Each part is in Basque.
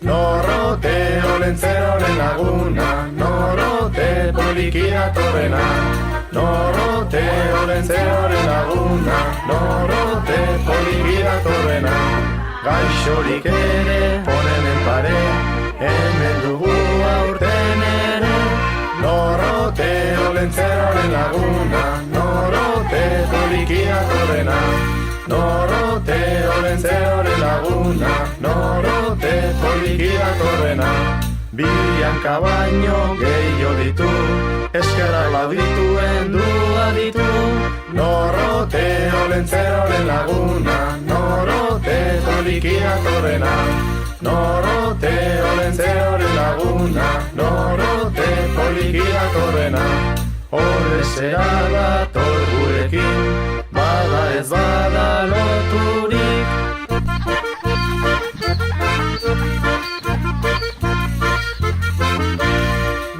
Norote olentzeroren laguna, norote poliki datorrena. Norote olentzeroren laguna, norote poliki datorrena. Gaixorik ere ponenen pare, hemen dugu aurten ere. Norote olentzeroren laguna, norote poliki datorrena. Norote olentzeroren laguna, norote poliki datorrena. Bianka baino gehiago ditu, eskerrak laudituen dua ditu. Norote olentzeroren laguna, norote poliki datorrena. Norote olentzeroren laguna, norote poliki datorrena. Horrezera dator gurekin, bada ez bada loturik.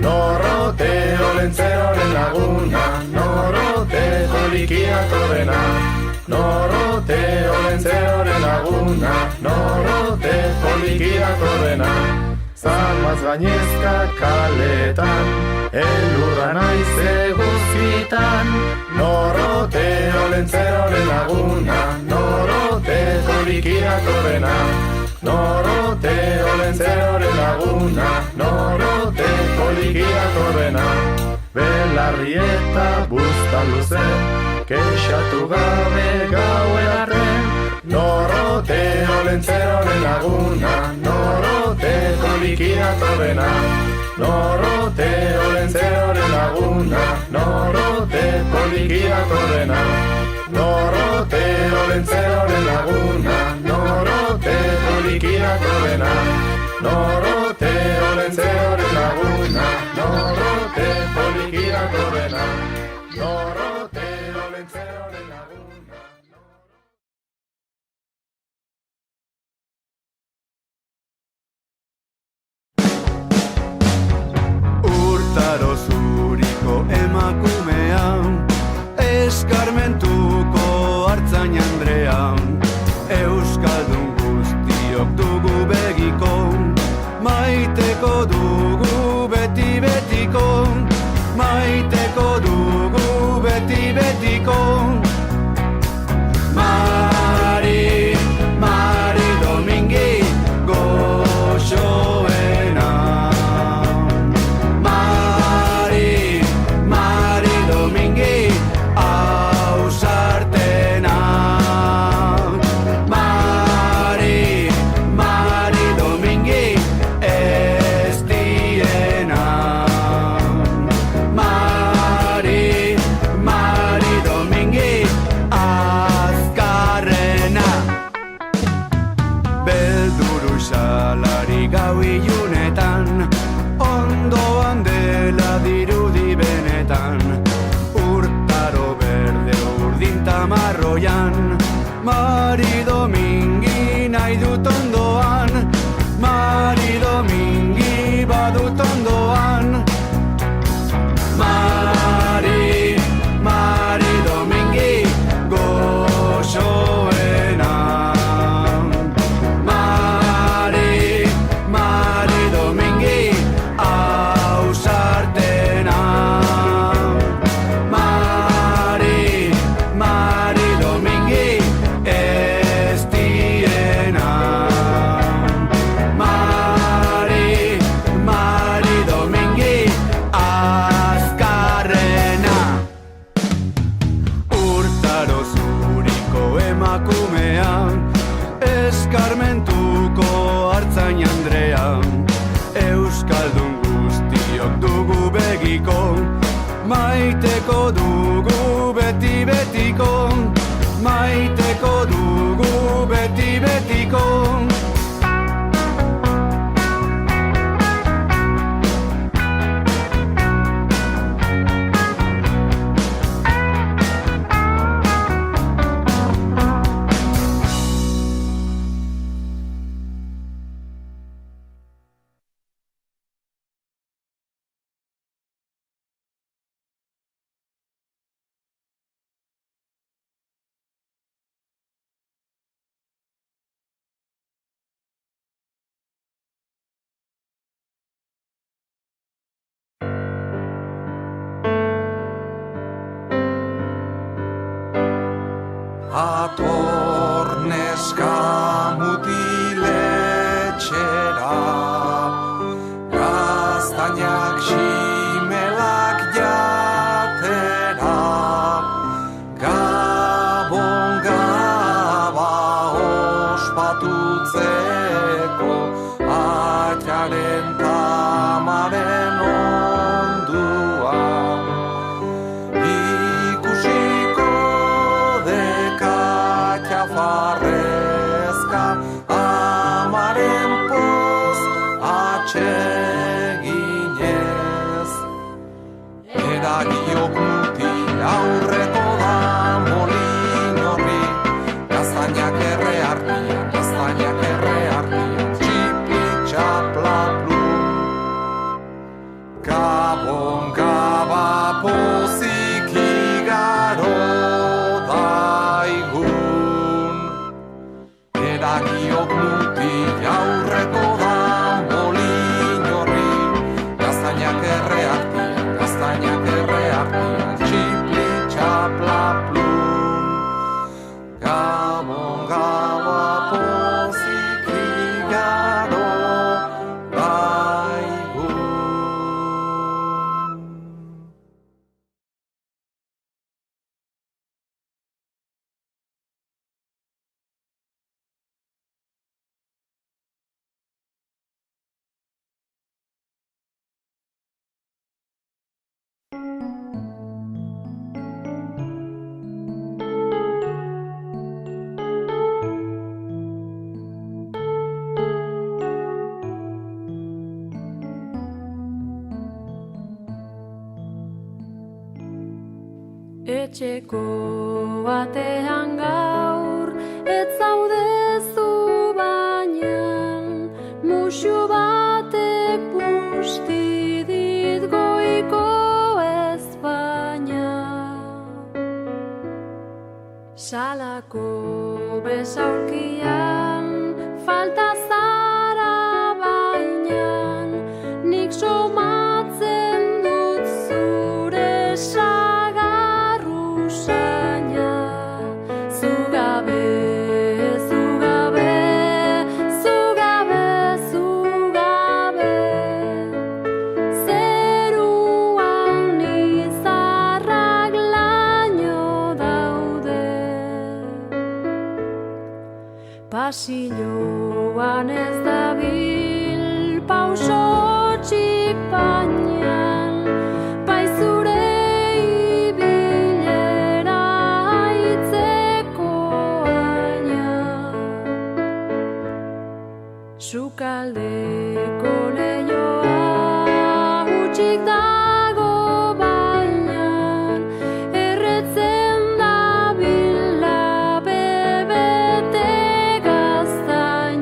Norote olentzeroren laguna, norote poliki datorrena. Norote olentzeroren laguna, norote poliki datorrena. Zalmaz gainezka kaletan, elurra naiz eguzkitan. Norote olentzeroren laguna, norote poliki datorrena. Norote olentzeroren laguna, norote poliki datorrena. Belarri eta buztan luze, kexatu gabe gauen arren. Norote olentzeroren laguna, norote poliki datorrena. Norote olentzeroren laguna, norote poliki datorrena. Norote olentzeroren laguna, norote poliki datorrena. Norote olentzeroren laguna, norote poliki datorrena. Norote olentzeroren laguna. Urtaro zuriko emakumean, eskarmentuko artzain Andrean. Euskaldun guztiok dugu begiko, maiteko dugu beti betiko. Maiteko dugu beti betiko. Mari, Mari Domingi, goxoena. Mari, Mari Domingi, ausartena. Mari, Mari Domingi, ez diena. Mari, Mari Domingi, azkarrena. Belduru salari gau ilunetan, ondoan dela dirudi benetan. Urtaro berde urdin tamarroian, Mari Domingi nahi dut ondoan. Mari Domingi badut ondoan. Mari, Mari Domingi, goxoena. Mari, Mari Domingi, ausartena. Mari, Mari Domingi, ez diena. Mari, Mari Domingi, azkarrena. Urtaro zuriko emakumean, eskarmentuko artzain Andrean. Euskaldun guztiok dugu begiko, maiteko dugu beti betiko. Maiteko dugu beti betiko. Ator neska mutiletxera, gaztainak ximelak jatera, Gabon gaba ospatutzeko, atxaren tamaren onduan. Ikusiko dekatxa farrezka, amaren poz atseginez. Eragiok muti aurreko da molin horri, gaztainak erre hartian, txipli txapla plu. Gabon gaba pozik igaro daigun, eragiok muti aurreko da molin horri, gaztainak erre hartian, txipli txapla plun. Gabon gaba pozik igaro daigun. Etxeko batean gaur, ez zaudezu bainan, musu batek busti dit goiko ezpaina. Salako besaulkian, falta zara bainan, nik somatzen dut zure sagarrusaina. Zugabe, zugabe, zugabe, zugabe, zeruan izarrak laino daude. Pasilloan ez dabil pauso txik bainan, bai zure ibilera aitzeko aina. Sukaldeko leioa hutsik dago bainan, erretzen dabil labe bete gaztaina.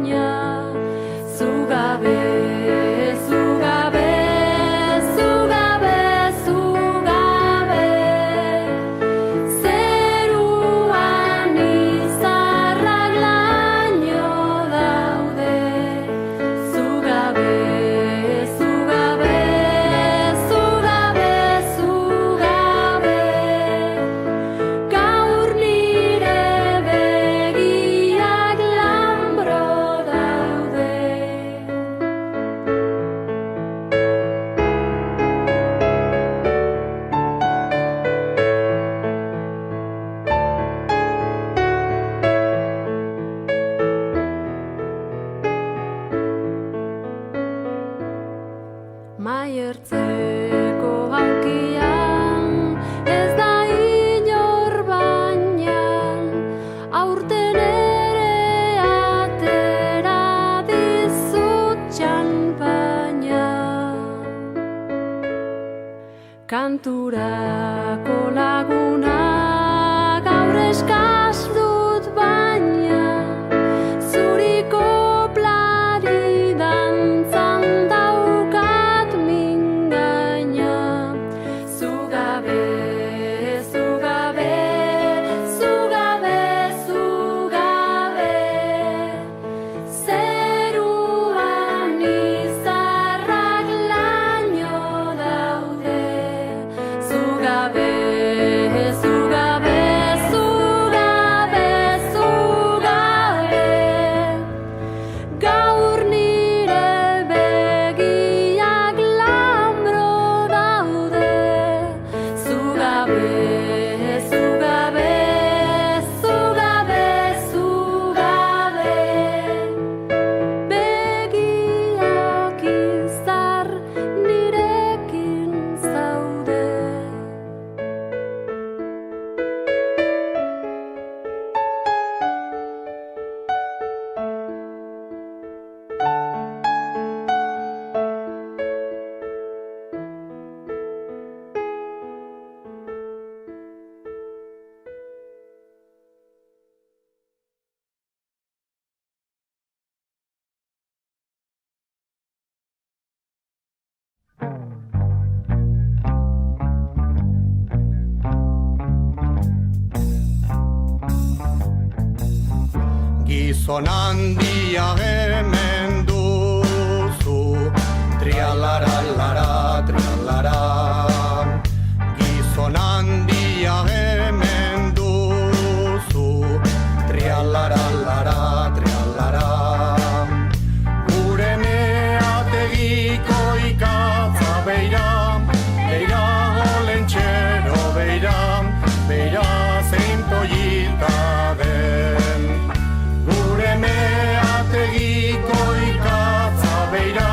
begiak izar nirekin zaude. Gizon handia hemen duzu, trialara, trialara. Gizon handia hemen duzu, trialara, trialara. Gure meategiko ikatza beira, beira olentxero beira, beira zein polita den. Gure meategiko ikatza beira,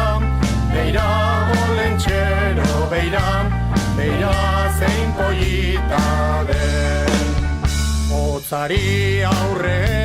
beira olentxero beira, beira zein polita den. Hotzari aurre